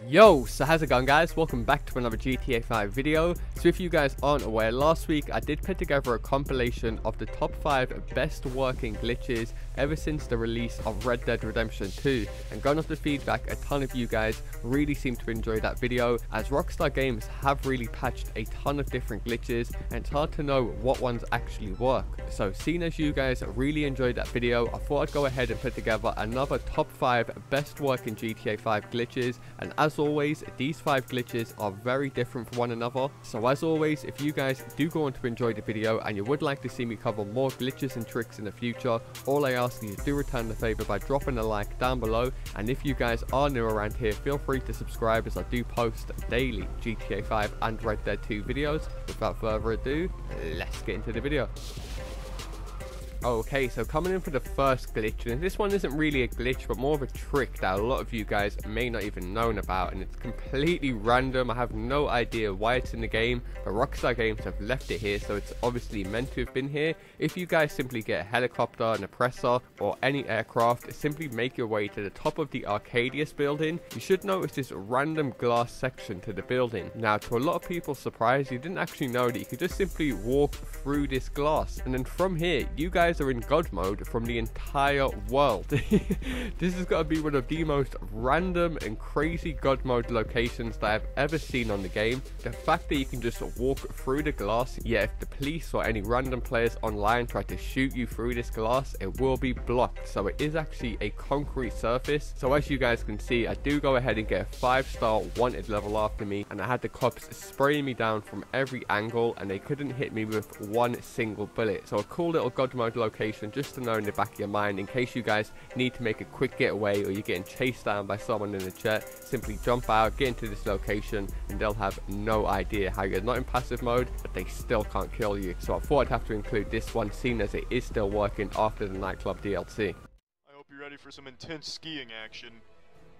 Yo, so how's it going, guys? Welcome back to another GTA 5 video. So if you guys aren't aware, last week I did put together a compilation of the top 5 best working glitches ever since the release of Red Dead Redemption 2, and going off the feedback, a ton of you guys really seem to enjoy that video, as Rockstar Games have really patched a ton of different glitches and it's hard to know what ones actually work. So seeing as you guys really enjoyed that video, I thought I'd go ahead and put together another top 5 best working GTA 5 glitches, and as always, these 5 glitches are very different from one another. So as always, if you guys do go on to enjoy the video and you would like to see me cover more glitches and tricks in the future, all I ask is you do return the favor by dropping a like down below, and if you guys are new around here, feel free to subscribe as I do post daily GTA 5 and Red Dead 2 videos. Without further ado, let's get into the video. Okay, so coming in for the first glitch, and this one isn't really a glitch but more of a trick that a lot of you guys may not even known about, and it's completely random. I have no idea why it's in the game, but Rockstar Games have left it here, so it's obviously meant to have been here. If you guys simply get a helicopter, an oppressor, or any aircraft, simply make your way to the top of the Arcadius building, you should notice this random glass section to the building. Now, to a lot of people's surprise, you didn't actually know that you could just simply walk through this glass, and then from here, you guys are in God mode from the entire world. This has got to be one of the most random and crazy God mode locations that I've ever seen on the game. The fact that you can just walk through the glass, yet if the police or any random players online try to shoot you through this glass, it will be blocked. So it is actually a concrete surface. So as you guys can see, I do go ahead and get a 5-star wanted level after me, and I had the cops spraying me down from every angle and they couldn't hit me with one single bullet. So a cool little God mode location just to know in the back of your mind in case you guys need to make a quick getaway or you're getting chased down by someone in a jet. Simply jump out, get into this location, and they'll have no idea how you're not in passive mode, but they still can't kill you. So I thought I'd have to include this one, seeing as it is still working after the nightclub DLC. I hope you're ready for some intense skiing action.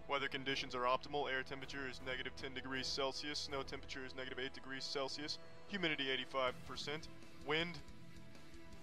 Weather conditions are optimal. Air temperature is -10 degrees Celsius. Snow temperature is -8 degrees Celsius. Humidity 85%. Wind,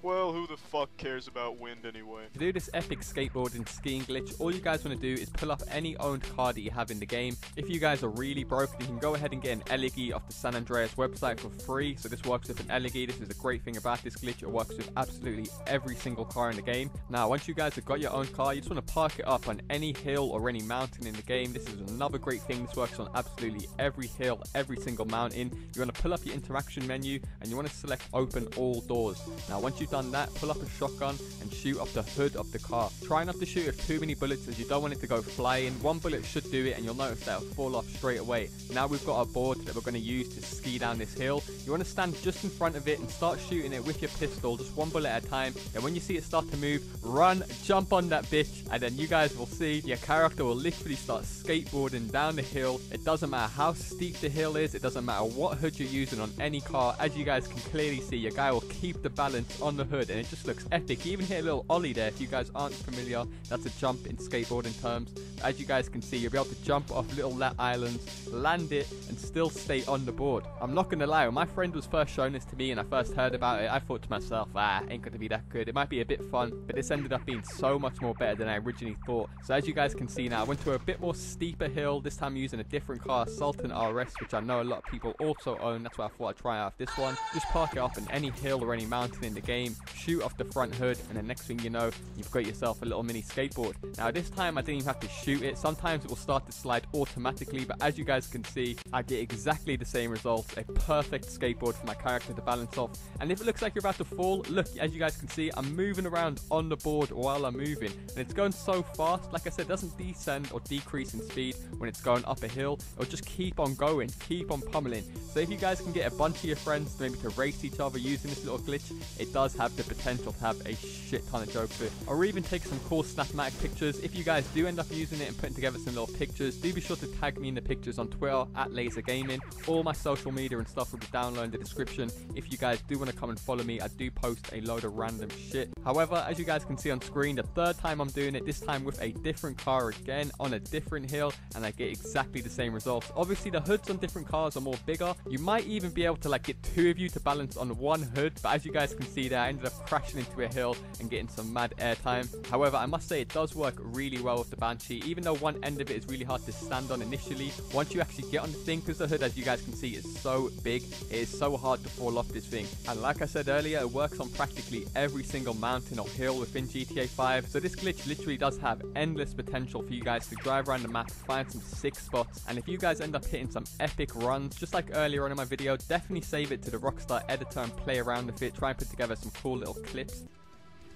well, who the fuck cares about wind anyway? To do this epic skateboarding skiing glitch, all you guys want to do is pull up any owned car that you have in the game. If you guys are really broke, you can go ahead and get an Elegee off the San Andreas website for free. So this works with an Elegee. This is the great thing about this glitch. It works with absolutely every single car in the game. Now, once you guys have got your own car, you just want to park it up on any hill or any mountain in the game. This is another great thing. This works on absolutely every hill, every single mountain. You want to pull up your interaction menu and you want to select open all doors. Now, once you've done that, pull up a shotgun and shoot off the hood of the car. Try not to shoot with too many bullets as you don't want it to go flying. One bullet should do it and you'll notice that it'll fall off straight away. Now we've got our board that we're going to use to ski down this hill. You want to stand just in front of it and start shooting it with your pistol, just one bullet at a time. And when you see it start to move, run, jump on that bitch, and then you guys will see your character will literally start skateboarding down the hill. It doesn't matter how steep the hill is, it doesn't matter what hood you're using on any car. As you guys can clearly see, your guy will keep the balance on the hood and it just looks epic. You even hit a little ollie there. If you guys aren't familiar, that's a jump in skateboarding terms. As you guys can see, you'll be able to jump off little islands, land it, and still stay on the board. I'm not gonna lie, when my friend was first showing this to me and I first heard about it, I thought to myself, ain't gonna be that good. It might be a bit fun, but this ended up being so much more better than I originally thought. So as you guys can see now, I went to a bit more steeper hill. This time using a different car, Sultan RS, which I know a lot of people also own. That's why I thought I'd try out this one. Just park it up in any hill or any mountain in the game, shoot off the front hood, and then next thing you know, you've got yourself a little mini skateboard. Now this time I didn't even have to shoot it. Sometimes it will start to slide automatically, but as you guys can see, I get exactly the same results. A perfect skateboard for my character to balance off. And if it looks like you're about to fall, look, as you guys can see, I'm moving around on the board while I'm moving, and it's going so fast. Like I said, it doesn't descend or decrease in speed when it's going up a hill. It'll just keep on going, keep on pummeling. So if you guys can get a bunch of your friends maybe to race each other using this little glitch, it does have the potential to have a shit ton of jokes with, or even take some cool snapmatic pictures. If you guys do end up using it and putting together some little pictures, do be sure to tag me in the pictures on Twitter at LaazrGaming. All my social media and stuff will be down low in the description. If you guys do want to come and follow me, I do post a load of random shit. However, as you guys can see on screen, the third time I'm doing it, this time with a different car again on a different hill, and I get exactly the same results. Obviously the hoods on different cars are more bigger. You might even be able to like get two of you to balance on one hood, but as you guys can see there, I ended up crashing into a hill and getting some mad airtime. However, I must say it does work really well with the Banshee, even though one end of it is really hard to stand on initially. Once you actually get on the thing, because the hood, as you guys can see, is so big, it is so hard to fall off this thing. And like I said earlier, it works on practically every single mountain or hill within GTA 5, so this glitch literally does have endless potential for you guys to drive around the map, find some sick spots, and if you guys end up hitting some epic runs, just like earlier on in my video, definitely save it to the Rockstar editor and play around with it, try and put together some cool little clips.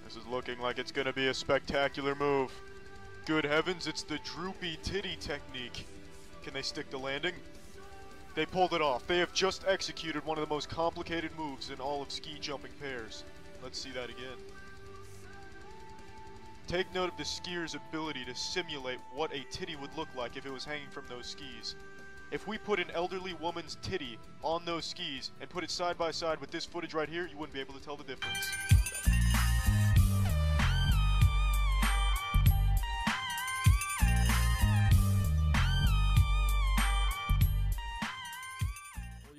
This is looking like it's gonna be a spectacular move. Good heavens, it's the droopy titty technique. Can they stick the landing? They pulled it off. They have just executed one of the most complicated moves in all of ski jumping pairs. Let's see that again. Take note of the skier's ability to simulate what a titty would look like if it was hanging from those skis. If we put an elderly woman's titty on those skis and put it side by side with this footage right here, you wouldn't be able to tell the difference.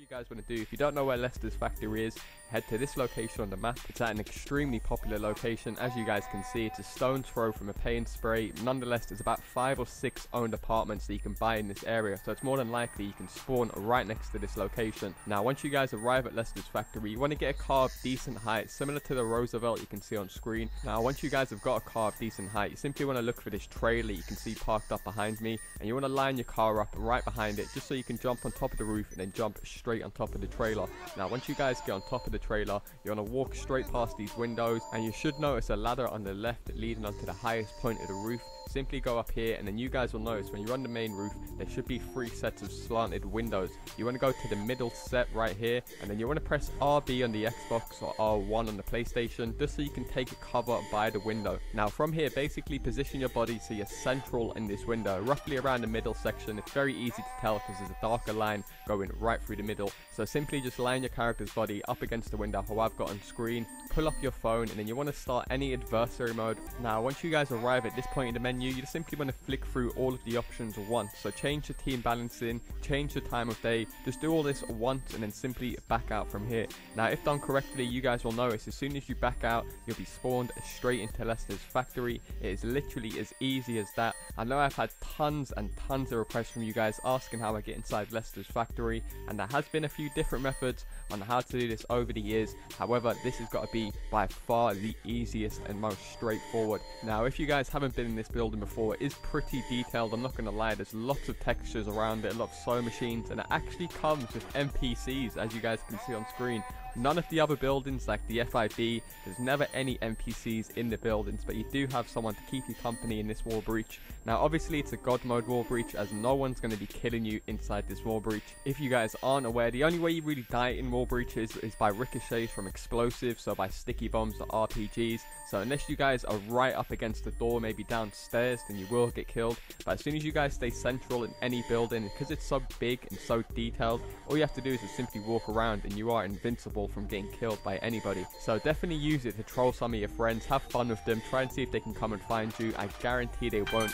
Guys want to do, if you don't know where Leicester's factory is, head to this location on the map. It's at an extremely popular location. As you guys can see, it's a stone's throw from a pay and spray. Nonetheless, there's about 5 or 6 owned apartments that you can buy in this area, so it's more than likely you can spawn right next to this location. Now once you guys arrive at Leicester's factory, you want to get a car of decent height, similar to the Roosevelt you can see on screen. Now once you guys have got a car of decent height, you simply want to look for this trailer you can see parked up behind me, and you want to line your car up right behind it, just so you can jump on top of the roof and then jump straight on top of the trailer. Now once you guys get on top of the trailer, you want to walk straight past these windows, and you should notice a ladder on the left leading onto the highest point of the roof. Simply go up here, and then you guys will notice when you're on the main roof, there should be 3 sets of slanted windows. You want to go to the middle set right here, and then you want to press RB on the Xbox or R1 on the PlayStation, just so you can take a cover by the window. Now from here, basically position your body so you're central in this window, roughly around the middle section. It's very easy to tell because there's a darker line going right through the middle. So simply just line your character's body up against the window, how I've got on screen. Pull up your phone, and then you want to start any adversary mode. Now once you guys arrive at this point in the menu, you just simply want to flick through all of the options once. So change the team balancing, change the time of day, just do all this once, and then simply back out from here. Now if done correctly, you guys will notice as soon as you back out, you'll be spawned straight into Leicester's factory. It is literally as easy as that. I know I've had tons and tons of requests from you guys asking how I get inside Leicester's factory, and there has been a few different methods on how to do this over the years. However, this has got to be by far the easiest and most straightforward. Now if you guys haven't been in this building before, it is pretty detailed, I'm not going to lie. There's lots of textures around it, a lot of sewing machines, and it actually comes with NPCs, as you guys can see on screen. None of the other buildings like the FIB, there's never any NPCs in the buildings, but you do have someone to keep you company in this Wallbreache. Now obviously it's a god mode Wallbreache, as no one's going to be killing you inside this Wallbreache. If you guys aren't aware, the only way you really die in Wallbreaches is by ricochets from explosives, so by sticky bombs or RPGs. So unless you guys are right up against the door, maybe downstairs, then you will get killed. But as soon as you guys stay central in any building, because it's so big and so detailed, all you have to do is just simply walk around and you are invincible from getting killed by anybody. So definitely use it to troll some of your friends, have fun with them, try and see if they can come and find you. I guarantee they won't.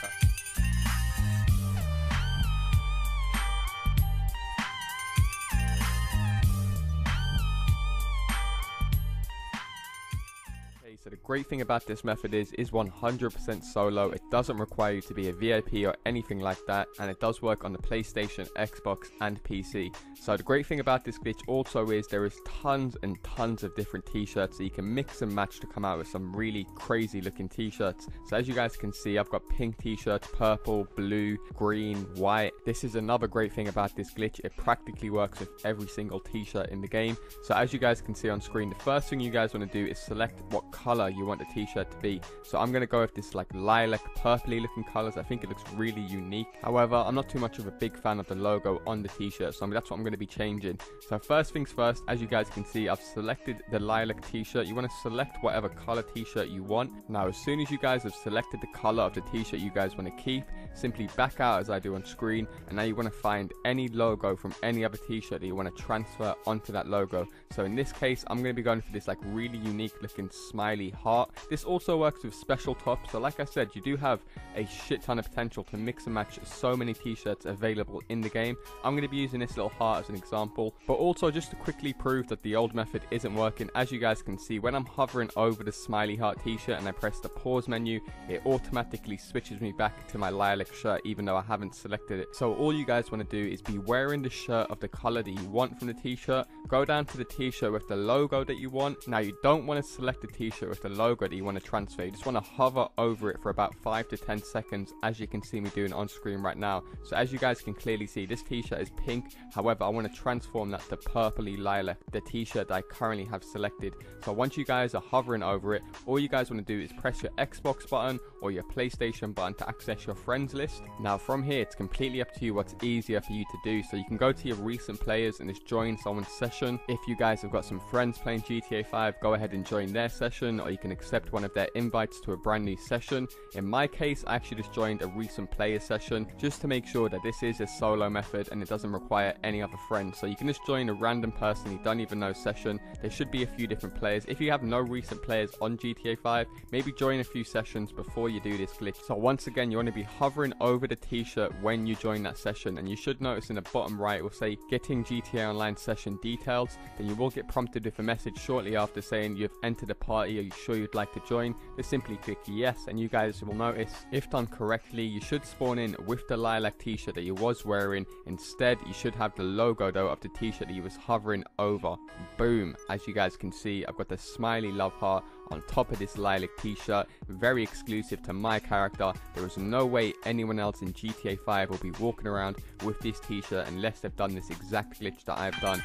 So the great thing about this method is 100% solo. It doesn't require you to be a VIP or anything like that, and it does work on the PlayStation, Xbox and PC. So the great thing about this glitch also is there is tons and tons of different t-shirts, so you can mix and match to come out with some really crazy looking t-shirts. So as you guys can see, I've got pink t-shirts, purple, blue, green, white. This is another great thing about this glitch. It practically works with every single t-shirt in the game. So as you guys can see on screen, the first thing you guys want to do is select what color you you want the t-shirt to be. So I'm going to go with this like lilac purpley looking colors. I think it looks really unique. However, I'm not too much of a big fan of the logo on the t-shirt, so that's what I'm going to be changing. So first things first, as you guys can see, I've selected the lilac t-shirt. You want to select whatever color t-shirt you want. Now as soon as you guys have selected the color of the t-shirt you guys want to keep, simply back out as I do on screen, and now you want to find any logo from any other t-shirt that you want to transfer onto that logo. So in this case, I'm going to be going for this like really unique looking smiley heart. This also works with special tops, so like I said, you do have a shit ton of potential to mix and match so many t-shirts available in the game. I'm going to be using this little heart as an example, but also just to quickly prove that the old method isn't working, as you guys can see, when I'm hovering over the smiley heart t-shirt and I press the pause menu, it automatically switches me back to my lilac shirt even though I haven't selected it. So all you guys want to do is be wearing the shirt of the color that you want from the t-shirt, go down to the t-shirt with the logo that you want. Now you don't want to select the t-shirt with the logo that you want to transfer, you just want to hover over it for about 5 to 10 seconds, as you can see me doing on screen right now. So as you guys can clearly see, this t-shirt is pink, however I want to transform that to purpley lilac, the t-shirt that I currently have selected. So once you guys are hovering over it, all you guys want to do is press your Xbox button or your PlayStation button to access your friends list. Now from here, it's completely up to you what's easier for you to do. So you can go to your recent players and just join someone's session. If you guys have got some friends playing GTA 5, go ahead and join their session, or you can accept one of their invites to a brand new session. In my case, I actually just joined a recent player session just to make sure that this is a solo method and it doesn't require any other friends. So you can just join a random person you don't even know session. There should be a few different players. If you have no recent players on GTA 5, maybe join a few sessions before you do this glitch. So once again, you want to be hovering over the t-shirt when you join that session, and you should notice in the bottom right it will say getting GTA Online session details. Then you will get prompted with a message shortly after saying you've entered a party, are you sure you'd like to join? Just simply click yes, and you guys will notice, if done correctly, you should spawn in with the lilac t-shirt that you was wearing. Instead, you should have the logo though of the t-shirt that you was hovering over. Boom, as you guys can see, I've got the smiley love heart on top of this lilac t-shirt, very exclusive to my character. There is no way anyone else in GTA 5 will be walking around with this t-shirt unless they've done this exact glitch that I've done.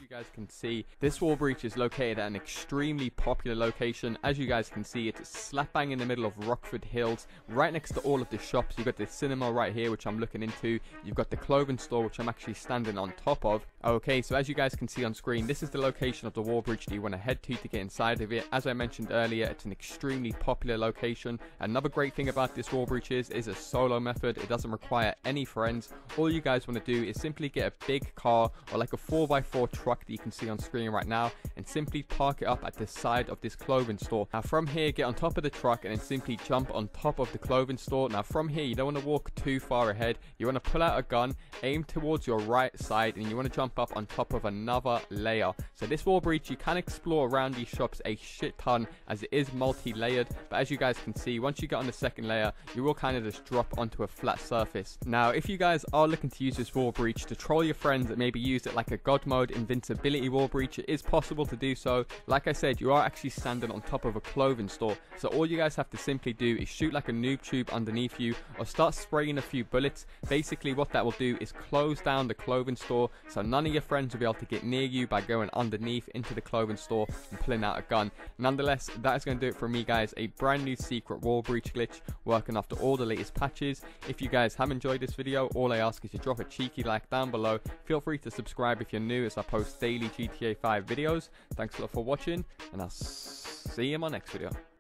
Guys can see, this Wallbreache is located at an extremely popular location. As you guys can see, it's slap bang in the middle of Rockford Hills, right next to all of the shops. You've got the cinema right here, which I'm looking into. You've got the clothing store, which I'm actually standing on top of. Okay, so as you guys can see on screen, this is the location of the Wallbreache that you want to head to get inside of it. As I mentioned earlier, it's an extremely popular location. Another great thing about this Wallbreache is a solo method. It doesn't require any friends. All you guys want to do is simply get a big car or like a 4x4 truck that you can see on screen right now, and simply park it up at the side of this clothing store. Now from here, get on top of the truck and then simply jump on top of the clothing store. Now from here, you don't want to walk too far ahead. You want to pull out a gun, aim towards your right side, and you want to jump up on top of another layer. So this Wallbreache, you can explore around these shops a shit ton as it is multi-layered, but as you guys can see, once you get on the second layer, you will kind of just drop onto a flat surface. Now if you guys are looking to use this Wallbreache to troll your friends that maybe use it like a god mode invincibility Wallbreache, it is possible to do so. Like I said, you are actually standing on top of a clothing store, so all you guys have to simply do is shoot like a noob tube underneath you or start spraying a few bullets. Basically what that will do is close down the clothing store, so none of your friends will be able to get near you by going underneath into the clothing store and pulling out a gun. Nonetheless, that is going to do it for me guys, a brand new secret Wallbreache glitch working after all the latest patches. If you guys have enjoyed this video, all I ask is you drop a cheeky like down below. Feel free to subscribe if you're new, as I post daily GTA 5 videos. Thanks a lot for watching, and I'll see you in my next video.